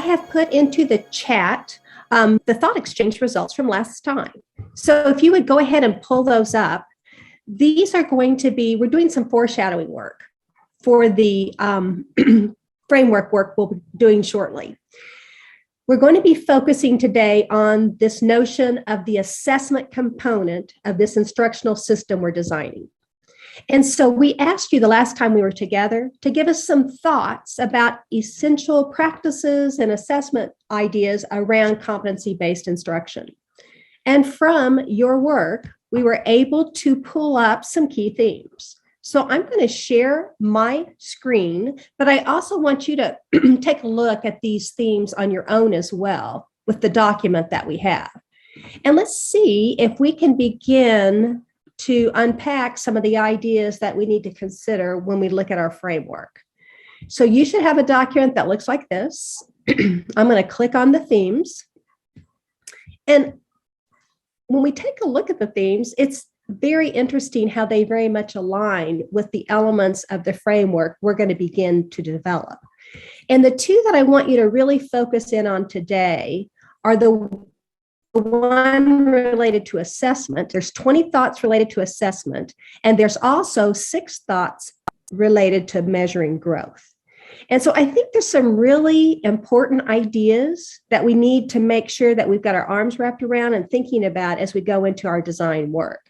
have put into the chat the Thoughtexchange results from last time. So if you would go ahead and pull those up, these are going to be, we're doing some foreshadowing work for the framework work we'll be doing shortly. We're going to be focusing today on this notion of the assessment component of this instructional system we're designing. And so we asked you the last time we were together to give us some thoughts about essential practices and assessment ideas around competency-based instruction. And from your work, we were able to pull up some key themes. So I'm going to share my screen, but I also want you to take a look at these themes on your own as well with the document that we have. And let's see if we can begin to unpack some of the ideas that we need to consider when we look at our framework. So you should have a document that looks like this. I'm going to click on the themes. And when we take a look at the themes, it's very interesting how they very much align with the elements of the framework we're going to begin to develop. And the two that I want you to really focus in on today are the one related to assessment. There's 20 thoughts related to assessment, and there's also 6 thoughts related to measuring growth. And so I think there's some really important ideas that we need to make sure that we've got our arms wrapped around and thinking about as we go into our design work.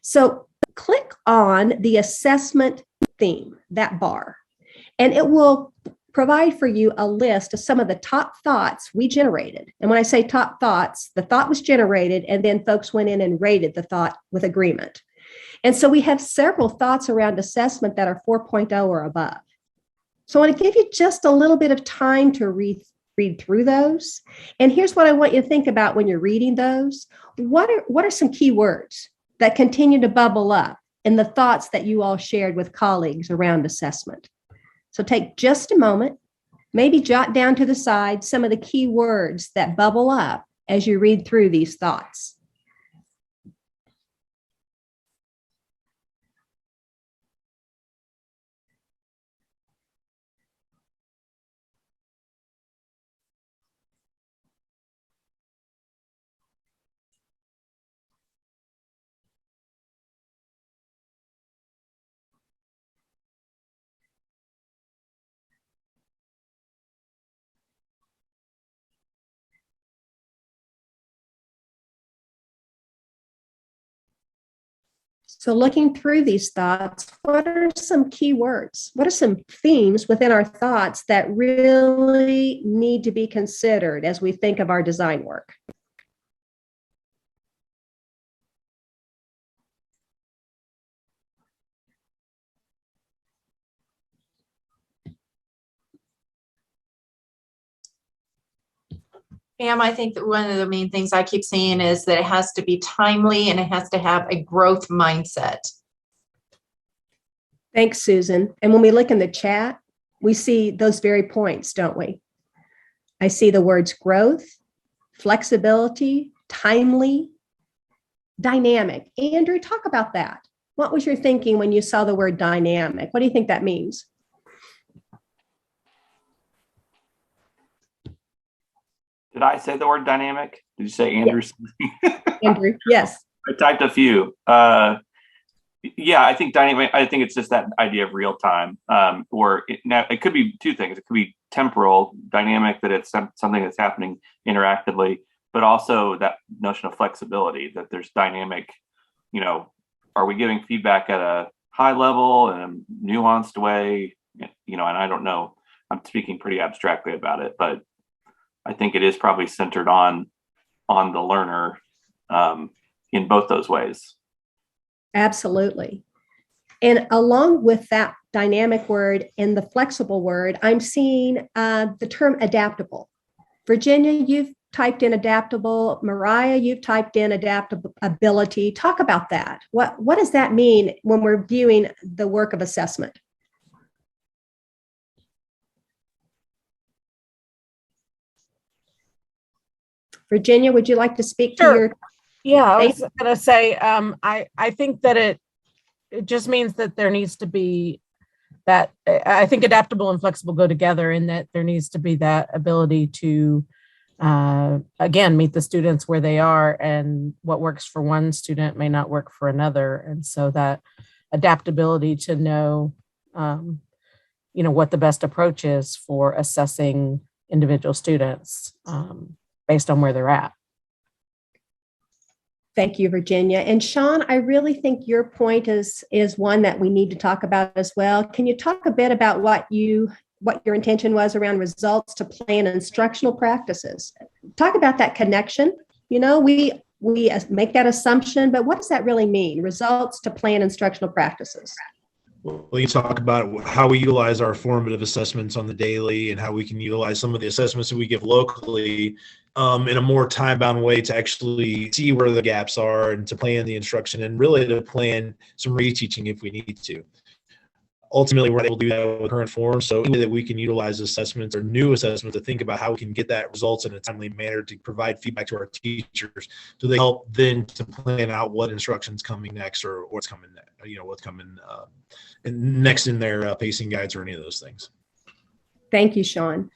So click on the assessment theme, that bar, and it will provide for you a list of some of the top thoughts we generated. And when I say top thoughts, the thought was generated and then folks went in and rated the thought with agreement. And so we have several thoughts around assessment that are 4.0 or above. So I want to give you just a little bit of time to read through those. And here's what I want you to think about when you're reading those. What are some key words that continue to bubble up in the thoughts that you all shared with colleagues around assessment? So take just a moment, maybe jot down to the side some of the key words that bubble up as you read through these thoughts. So looking through these thoughts, what are some key words? What are some themes within our thoughts that really need to be considered as we think of our design work? Pam, I think that one of the main things I keep saying is that it has to be timely and it has to have a growth mindset. Thanks, Susan. And when we look in the chat, we see those very points, don't we? I see the words growth, flexibility, timely, dynamic. Andrew, talk about that. What was your thinking when you saw the word dynamic? What do you think that means? Did I say the word dynamic? Did you say Andrew? Yes. Andrew, yes. I typed a few. Yeah, I think dynamic. I think it's just that idea of real time, or now it could be two things. It could be temporal, dynamic, that it's something that's happening interactively, but also that notion of flexibility, that there's dynamic. You know, are we giving feedback at a high level in a nuanced way? You know, and I don't know. I'm speaking pretty abstractly about it, but I think it is probably centered on the learner in both those ways. Absolutely. And along with that dynamic word and the flexible word, I'm seeing the term adaptable. Virginia, you've typed in adaptable. Mariah, you've typed in adaptability. Talk about that. What does that mean when we're viewing the work of assessment? Virginia, would you like to speak to your? Yeah, I was going to say, I think that it just means that there needs to be that I think adaptable and flexible go together, in that there needs to be that ability to, again, meet the students where they are, and what works for one student may not work for another. And so that adaptability to know, what the best approach is for assessing individual students based on where they're at. Thank you, Virginia. And Sean, I really think your point is one that we need to talk about as well. Can you talk a bit about what your intention was around results to plan instructional practices? Talk about that connection. We make that assumption, but what does that really mean? Results to plan instructional practices. Well, you talk about how we utilize our formative assessments on the daily, and how we can utilize some of the assessments that we give locally in a more time-bound way to actually see where the gaps are and to plan the instruction, and really to plan some reteaching if we need to. Ultimately, we're able to do that with current forms, so that we can utilize assessments or new assessments to think about how we can get that results in a timely manner to provide feedback to our teachers, so they help then to plan out what instruction's coming next, or what's coming next, what's coming next in their pacing guides or any of those things. Thank you, Sean.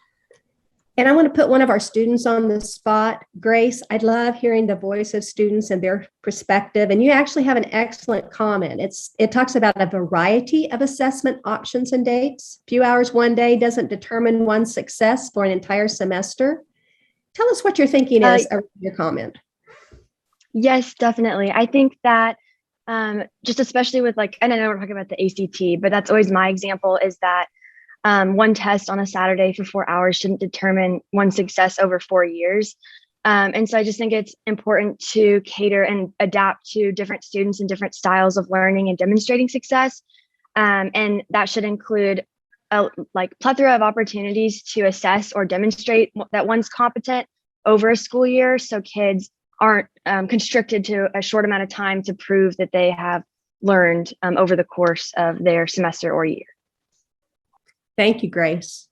And I want to put one of our students on the spot. Grace, I'd love hearing the voice of students and their perspective. And you actually have an excellent comment. It talks about a variety of assessment options and dates. A few hours one day doesn't determine one's success for an entire semester. Tell us what your thinking is around your comment. Yes, definitely. I think that just especially with and I know we're talking about the ACT, but that's always my example, is that one test on a Saturday for 4 hours shouldn't determine one's success over 4 years. And so I just think it's important to cater and adapt to different students and different styles of learning and demonstrating success. And that should include a plethora of opportunities to assess or demonstrate that one's competent over a school year, so kids aren't constricted to a short amount of time to prove that they have learned over the course of their semester or year. Thank you, Grace.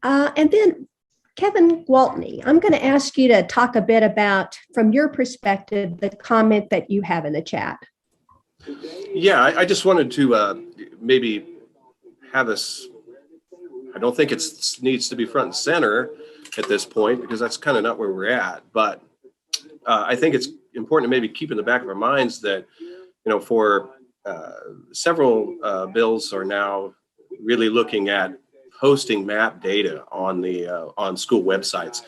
And then Kevin Waltney, I'm going to ask you to talk a bit about, from your perspective, the comment that you have in the chat. Yeah, I just wanted to maybe have us, I don't think it needs to be front and center at this point, because that's kind of not where we're at. But I think it's important to maybe keep in the back of our minds that, for several bills are now really looking at posting map data on the on school websites.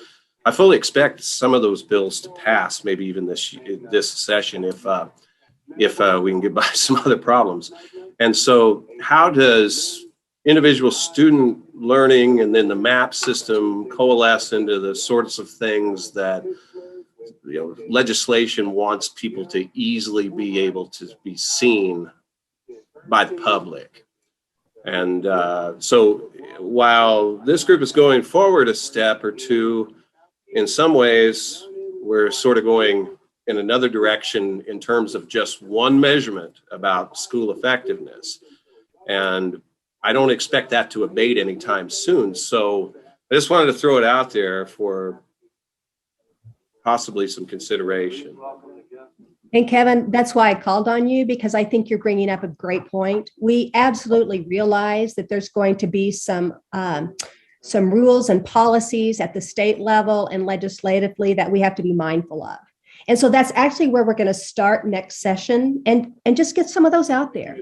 I fully expect some of those bills to pass, maybe even this session, if we can get by some other problems. And so, how does individual student learning and then the map system coalesce into the sorts of things that legislation wants people to easily be able to be seen by the public? And so while this group is going forward a step or two, in some ways, we're sort of going in another direction in terms of just one measurement about school effectiveness. And I don't expect that to abate anytime soon. So I just wanted to throw it out there for possibly some consideration. And Kevin, that's why I called on you, because I think you're bringing up a great point. We absolutely realize that there's going to be some rules and policies at the state level and legislatively that we have to be mindful of. And so that's actually where we're going to start next session, and just get some of those out there,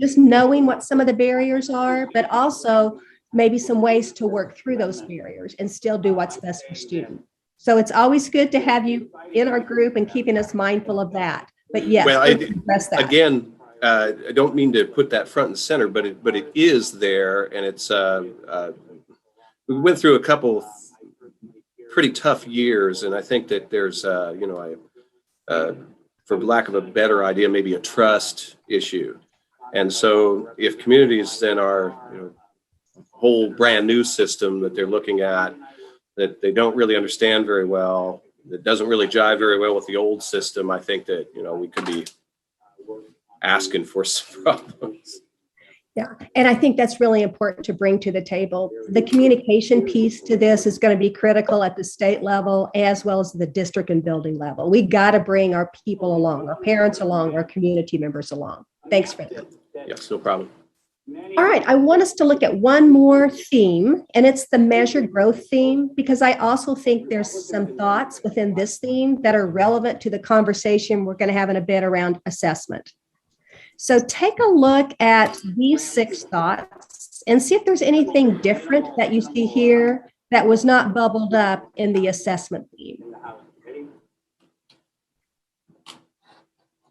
just knowing what some of the barriers are, but also maybe some ways to work through those barriers and still do what's best for students. So it's always good to have you in our group and keeping us mindful of that. But yes, well, again, I don't mean to put that front and center, but it is there, and it's we went through a couple pretty tough years, and I think that there's for lack of a better idea, maybe a trust issue. And so if communities then are whole brand new system that they're looking at, that they don't really understand very well, that doesn't really jive very well with the old system, I think that, we could be asking for some problems. Yeah, and I think that's really important to bring to the table. The communication piece to this is going to be critical at the state level as well as the district and building level. We got to bring our people along, our parents along, our community members along. Thanks for that. Yes, no problem. All right, I want us to look at one more theme, and it's the measured growth theme, because I also think there's some thoughts within this theme that are relevant to the conversation we're going to have in a bit around assessment. So take a look at these 6 thoughts and see if there's anything different that you see here that was not bubbled up in the assessment theme.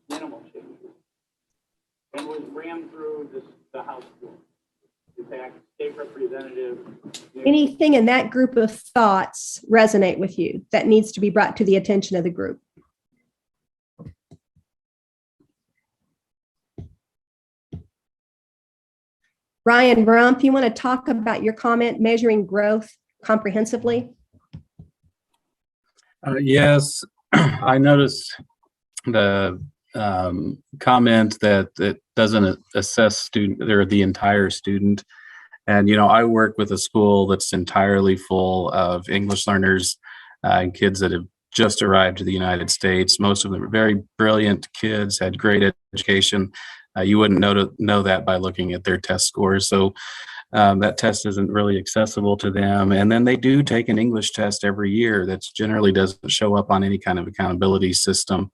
Minimal change. And was rammed through the House floor. In fact, state representative. Anything in that group of thoughts resonate with you that needs to be brought to the attention of the group? Ryan Rump, you want to talk about your comment, measuring growth comprehensively? Yes, I noticed the comment that it doesn't assess student or the entire student. And, you know, I work with a school that's entirely full of English learners and kids that have just arrived to the United States. Most of them are very brilliant kids, had great education. You wouldn't know that by looking at their test scores. So that test isn't really accessible to them. And then they do take an English test every year that generally doesn't show up on any kind of accountability system.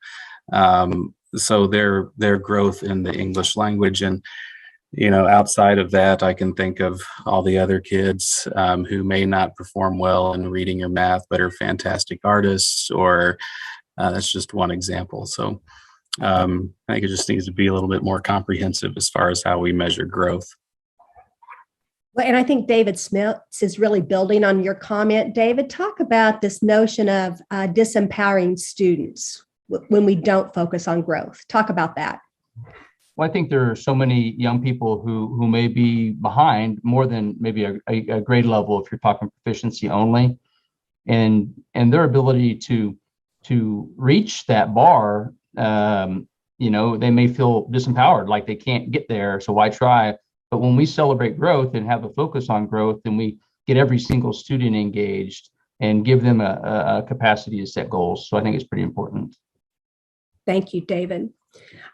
So their growth in the English language, and you know, outside of that, I can think of all the other kids who may not perform well in reading or math, but are fantastic artists, or that's just one example. So I think it just needs to be a little bit more comprehensive as far as how we measure growth. Well, and I think David Smith is really building on your comment. David, talk about this notion of disempowering students when we don't focus on growth. Talk about that. Well, I think there are so many young people who may be behind more than maybe a grade level if you're talking proficiency only, and their ability to reach that bar, you know, they may feel disempowered, like they can't get there, so why try? But when we celebrate growth and have a focus on growth, then we get every single student engaged and give them a capacity to set goals. So I think it's pretty important. Thank you, David.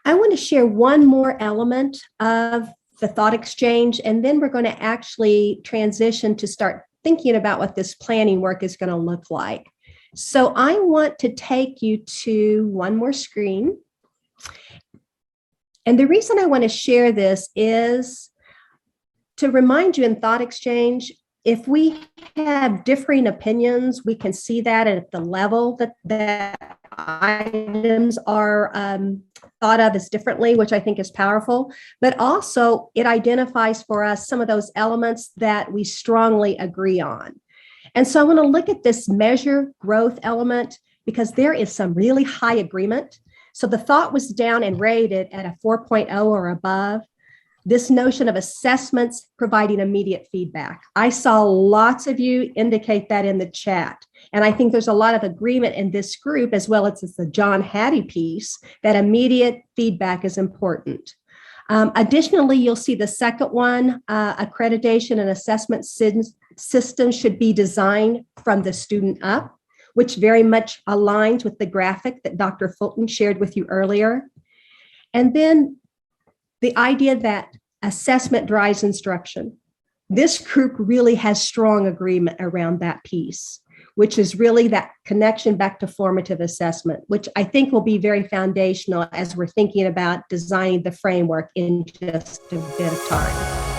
I want to share one more element of the thought exchange, and then we're going to actually transition to start thinking about what this planning work is going to look like. So I want to take you to one more screen. And the reason I want to share this is to remind you in thought exchange, if we have differing opinions, we can see that at the level that items are thought of as differently, which I think is powerful, but also it identifies for us some of those elements that we strongly agree on. And so I want to look at this measure growth element because there is some really high agreement. So the thought was down and rated at a 4.0 or above. This notion of assessments providing immediate feedback. I saw lots of you indicate that in the chat. And I think there's a lot of agreement in this group, as well as the John Hattie piece, that immediate feedback is important. Additionally, you'll see the second one, accreditation and assessment systems should be designed from the student up, which very much aligns with the graphic that Dr. Fulton shared with you earlier. And then the idea that assessment drives instruction. This group really has strong agreement around that piece, which is really that connection back to formative assessment, which I think will be very foundational as we're thinking about designing the framework in just a bit of time.